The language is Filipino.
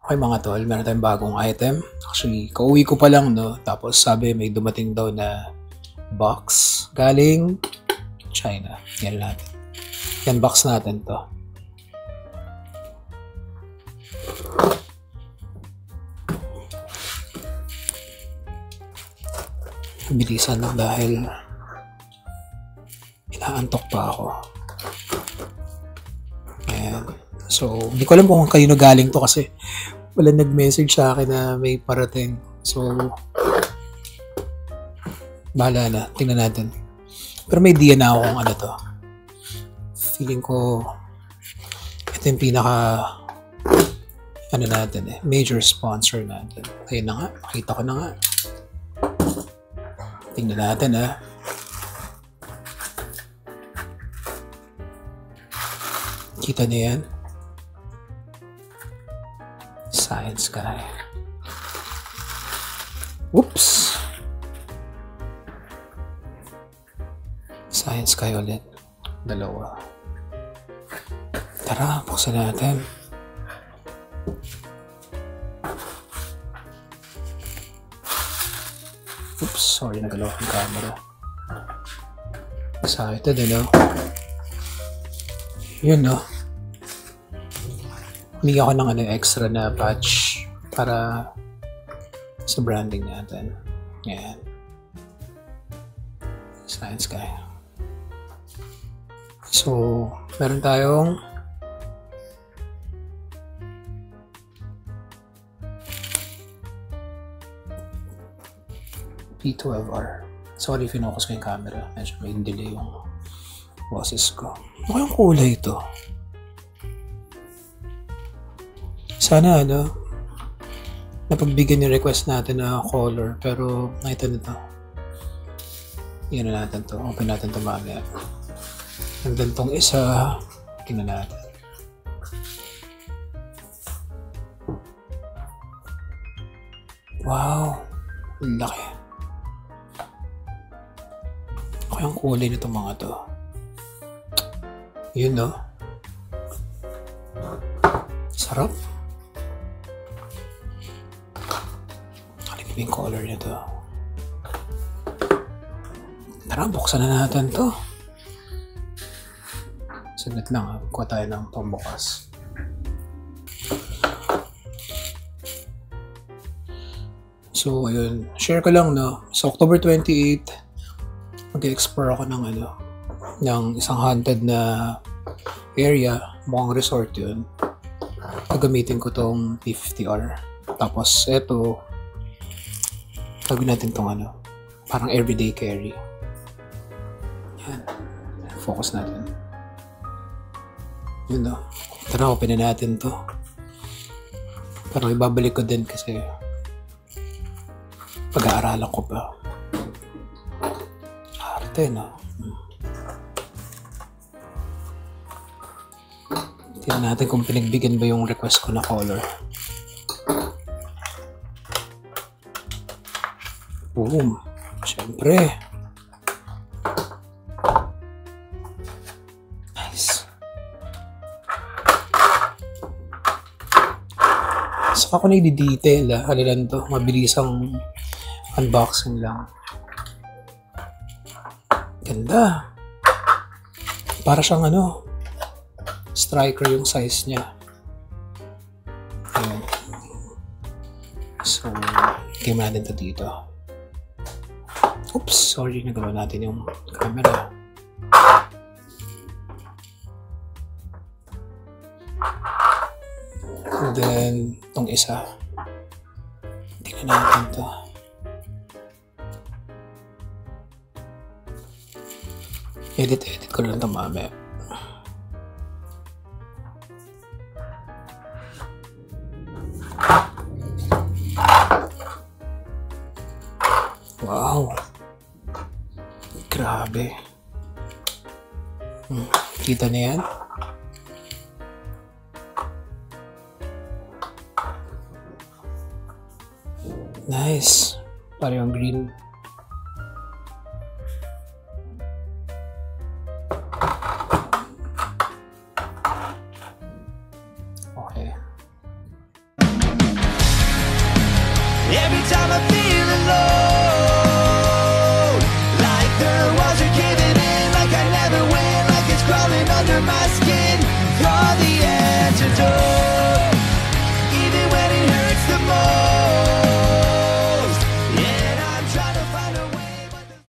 Okay mga tol, meron tayong bagong item. Actually, kauwi ko pa lang, no? Tapos sabi may dumating daw na box galing China. Yan natin. Yan box natin to. Bilisan lang dahil inaantok pa ako. Ayan. So, hindi ko alam kung kayo na galing to kasi wala nag-message sa akin na may parating. So, bahala na. Tingnan natin. Pero may idea na ako kung ano to. Feeling ko ito yung pinaka ano natin major sponsor natin. Ayun na nga. Makita ko na nga. Tingnan natin Kita niyo yan? Science guy. Whoops! Science guy ulit. Dalawa. Tara, buksan natin. Oops, sorry, nagalaw ang camera. Excited, Yun, Humingi ako ng extra na patch para sa branding natin. Yan. Science guy. So, meron tayong P12R. Sorry if focus ko yung camera. Medyo may delay yung boses ko. Ano yung kulay ito? Sana napagbigyan yung request natin na color, pero nakita nito. Yan na natin to. Open natin to mamaya. And then tong isa, tingnan natin. Wow! Laki. Ako yung kulay nito mga to. Yun, Sarap. Yung color nito. Tara, buksan na natin to. Saglit lang, kuha tayo ng pambukas. So, ayun. Share ko lang, Sa October 28, mag-explore ako ng isang haunted na area. Mukhang resort yun. Gagamitin ko tong P50R. Tapos, eto, gagawin natin itong parang everyday carry. Yan. Focus natin. Yun Tara, open na natin to. Parang ibabalik ko din kasi pag-aaralan ko pa. Arte, Tingnan natin kung pinagbigyan ba yung request ko na color. Boom. Siyempre. Nice. Saka ko na i-detail. Ano lang to. Mabilisang unboxing lang. Ganda. Para siyang striker yung size niya. Ayan. So, game natin to dito. Oops, sorry, nagalaw natin yung camera. And then, itong isa. Tingnan natin to. Edit ko lang ito mamaya. Wow! Grabe. Kita na yan? Nice. Parang green. Okay. Every time I'm feeling low,